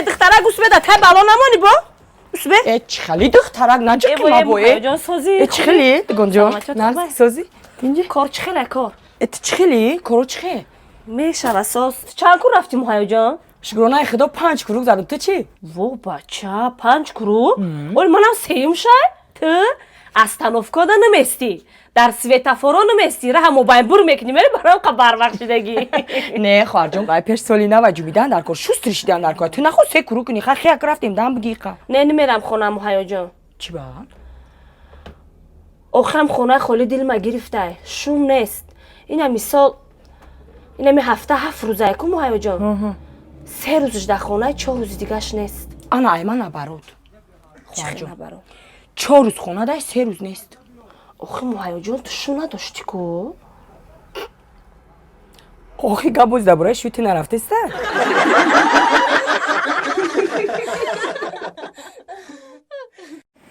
دخترک گوش بده تا بالا نمانی با گوش بده چخلی دخترک نجا که ما بوی جان سازی چخلی گنجا نه سازی اینجا کار چخله کار چخلی کارو چخه میشه اساس چند کو رفتی مهیا جان شگرانای خدا 5 کروک زدم تو چی و بچه 5 کروک ولی منم سیم شای تو استانوفکا نمیستی در سویتافورا نمیستی ره موبایل برو میکنی میری برام خبر بخشیدگی نه خواهر جان قای پیش سالی نوجو میدن در کار شوست ریشیدن در کار تو نخوا 3 کروک کنی خیلی رفتیم دم بگی نه نمیرم خونه مهیا جان چی با آخرم خونه خالی دل ما گرفته شوم نیست اینم مثال اینم هفته 7 روزه کو مهیا جان 3 روزش در خونه 4 روز دیگهش نیست انا ایمان نبرود خواهر جان 4 روز خونه ده 3 روز نیست آخه مهیا جان تو شو نداشتی کو آخه گبوز درباره شوتی نرفته است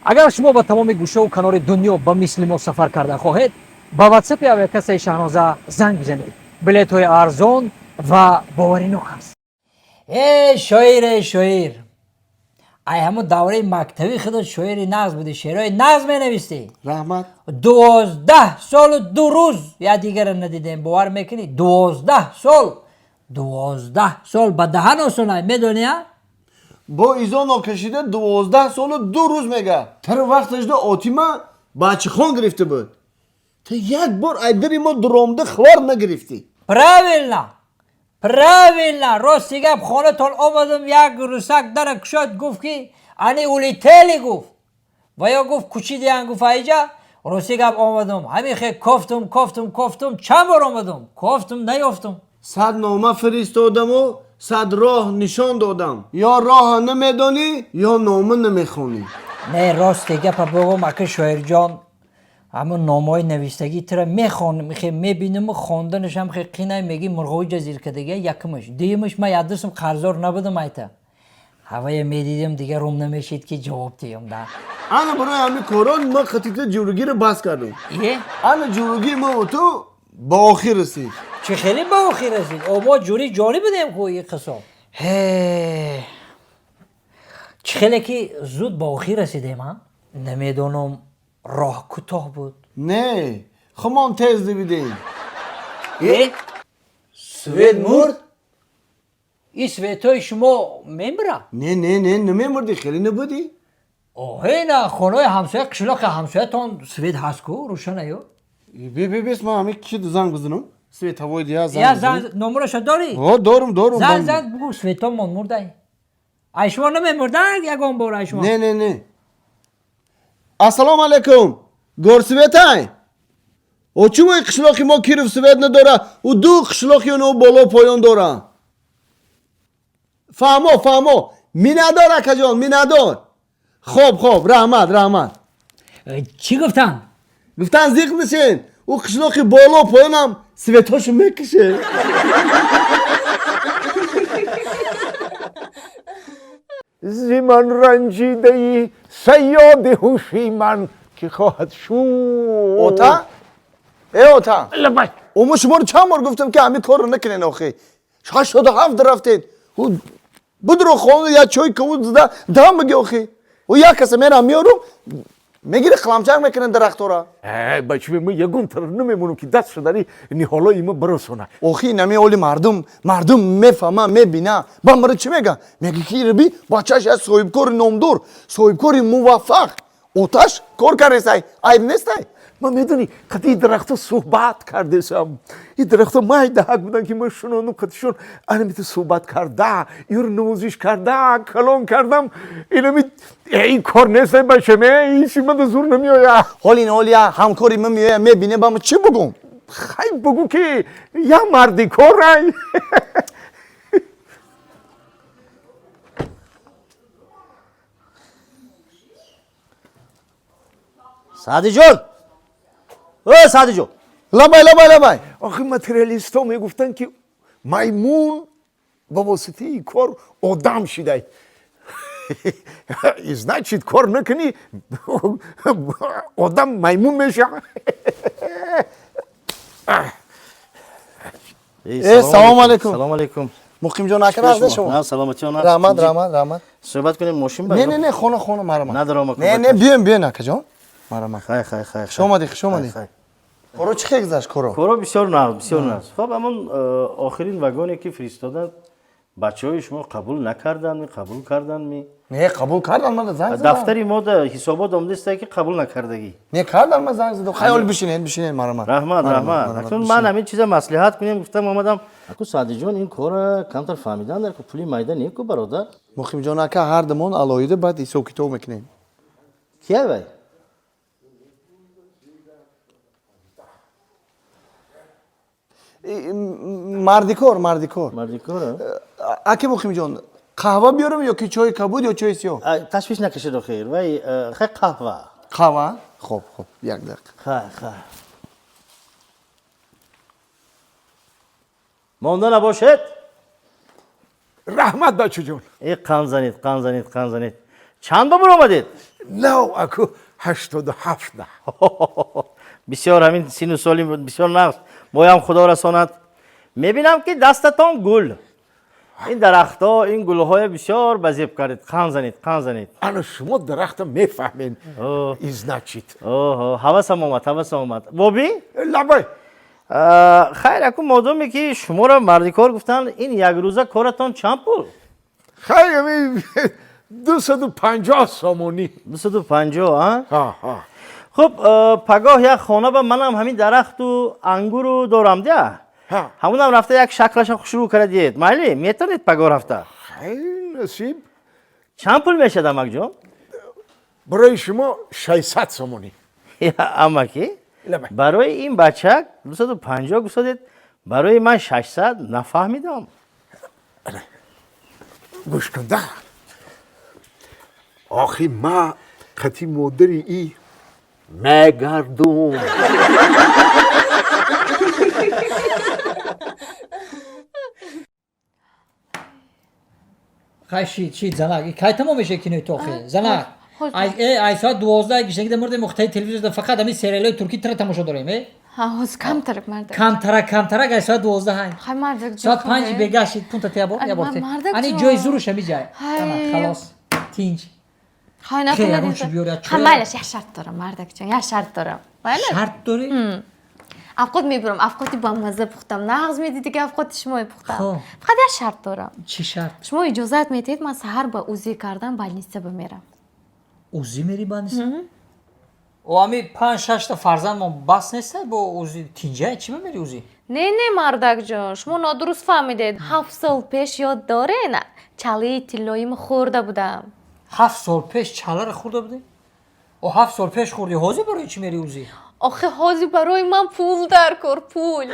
اگر شما با تمام گوشه و کنار دنیا با مثل ما سفر کرده خواهید با واتساپ اویکاسه شاهنازه زنگ بزنید بلیط های ارزان و باوری نوک است شاعر ای همون دوره مکتبی خودت شاعری نظم بودی شعرهای نظم نوشتی رحمت 12 سال و 2 روز یا دیگر ندیدیم باور میکنی 12 سال با دهن آسونه میدونی با ایزان آکشیده 12 سال و 2 روز میگه تر وقتش ده آتیما بچه خان گرفته بود تا یک بار ایدری ما درامده خوار نگرفتی правильно راستی گپ خانه تان آمدم یک روسک در کشاد گفت که انی اولی تیلی گفت و یا گفت کچیدی هم گفت ایجا راستی گپ آمدم همین خیلی کفتم چند بار آمدم کفتم نیافتم 100 نامه فرستادم و 100 راه نشان دادم یا راه نمیدانی یا نامه نمیخونی نه راستی گپ بگم اکه شاعر جان همون نامه‌های نوشتگی ترا میخوانم میبینم و خواندنش هم خیلی قینه میگی مرغوی جزیر کدگی یکمش دیمش من یادرسم قرضدار نبودم ایتا هوای میدیدم دیگه روم نمیشید که جواب دیم ده انا برای همین کاران ما خطیط جوروگی رو بس کردم انا جوروگی ما و تو با آخر رسید چه خیلی با آخر رسید اما جوری جالب بدیم کوی قصه چه خیلی که زود با آخر رسیدیم ها نمیدونم راه کوتاه بود نه خمان تیز دیدیم سوید مرد این سویدهای شما میمره نه نمیمردی خیلی نبودی اوه نه خانه همسایه قشلاق همسایه تان سوید هست کو روشنه یو بیس ما همه کی دو زنگ بزنم سوید هوای دیگه زنگ نمرش داری دارم زنگ بگو سوید ها من مرده ای شما نمیمرده یکم بار ای شما نه السلام علیکم گور سوید های او چون قشلاقی ما کیرف سوید نداره و دو قشلاقی اونو بالا پایان داره فهمو می نداره که جان می ندار خوب رحمت چی گفتن؟ گفتن زیق نشین او قشلاقی بالا پایانم سوید هاشو میکشه زیمان رنجیده ای سیاد هوشیمن که خواهد شو اوتا لبای اما شما رو چند بار گفتم که همین کار رو نکنین آخه 87 رفتید بدرو خونه یا چای کود زده دام بگی آخه و یا کسی میرم میارم میگیره خلمچنگ میکنن درختو را بچه ما یگون تر نمیمونم که دست شدنی حالا ایما برسونه آخه نمی اولی مردم میفهمه میبینه با مرا چی میگه میگه که ربی بچهش از صاحبکار نامدار صاحبکار موفق اوتش کار کرده عیب نیست ما میدونی قطعی درخت صحبت کرده سم این درخت مای دهک بودن که ما شنونم قطعشون انمیت صحبت کرده یور نوزش کرده کلام کردم این کار نیست بچه می این چی من زور نمیایا حالی همکاری من میایه میبینه با من چی بگم خیلی بگو که یا مردی کار رای سعدی جان سعدی جان لبای آخه ماتریالیست ها میگفتن که میمون با واسطه این کار آدم شده значит کار نکنی آدم میمون میشه سلام علیکم مقیم جان اکر از شما نه سلامتی آن رحمت صحبت کنیم ماشین نه نه نه خونه مرا ندارم نه نه بیاین اکا جان مرا خیر شما دی کرو چی خیلی گذشت کرو بسیار ناز خب همون آخرین وگونی که فرستادن بچه‌های شما قبول نکردن قبول کردن می نه قبول کردن من زنگ زدم دفتری ما ده حسابات آمده است که قبول نکردگی نه کردن من زنگ زدم خیال بشینین مرا رحمت اکنون من همین چیزا مصلحت کنیم گفتم اومدم اكو سعدی جان این کار کمتر فهمیدن در که پولی مایده نیکو برادر مقیم جان اکا هر دمون علایده بعد ایسو کتو میکنین کیه وای مردیکور اکی مقیم جان قهوه بیارم یا که چای کبود یا چای سیاه تشویش نکشید خیر وای خیر قهوه خب یک دقیقه خیر مانده نباشد رحمت بچه جون ای قند زنید چند بار آمدید نو اکو 87 نه بسیار همین سین و سالی بسیار نقص بایم خدا رساند میبینم که دستتان گل این درختها این گلهای بسیار بزیب کردید قند زنید انا شما درخت میفهمین ایز نچید حواسم آمد بابی لبای خیر اکو مادامی که شما را مردی کار گفتن این یک روزه کارتان چند پول خیلی همین 250 سامونی 250 ها خب پگاه یک خانه به منم همین درخت و انگور رو دارم ده همونم رفته یک شکلش شروع کردید مالی میتونید پگاه رفته خیلی نصیب چند پول میشه دمک جان برای شما 600 سامونی اما کی برای این بچه 250 گفتید برای من 600 نفهمیدم گوش کن ده آخی ما قطی مادری ای مگردم خیلی چی زنگ کی تمام میشه کینوی توخی زنگ ای ساعت 12 گشنگ در مورد مقطعی تلویزیون فقط همین سریال ترکی تر تماشا داریم هاوز کمتر مرد کمتر ای ساعت 12 های خیلی مرد ساعت 5 بگاشید پونت تیابو یا بورتی انی جوی زوروش همی جای خلاص تینج خیلی نکنید خیلی شرط دارم مردک جان شرط دارم شرط داری؟ افقات میبرم افقاتی با مزه پختم نغز میدیدی که افقات شما پختم فقط یه شرط دارم چی شرط؟ شما اجازت میدید من سحر با اوزی کردن بالنیسته بمیرم اوزی میری بالنیسته؟ او همی 5-6 تا فرزند ما بس نیسته با اوزی تینجه چی میری اوزی؟ نه مردک جان شما نادرست فهمیدید 7 سال پیش یاد دارین چاله تیلاییم خورده بودم 7 سال پیش چاله رو خورده بودی؟ او 7 سال پیش خوردی حوزی برای چی میری اوزی؟ آخه حوزی برای من پول در کار پول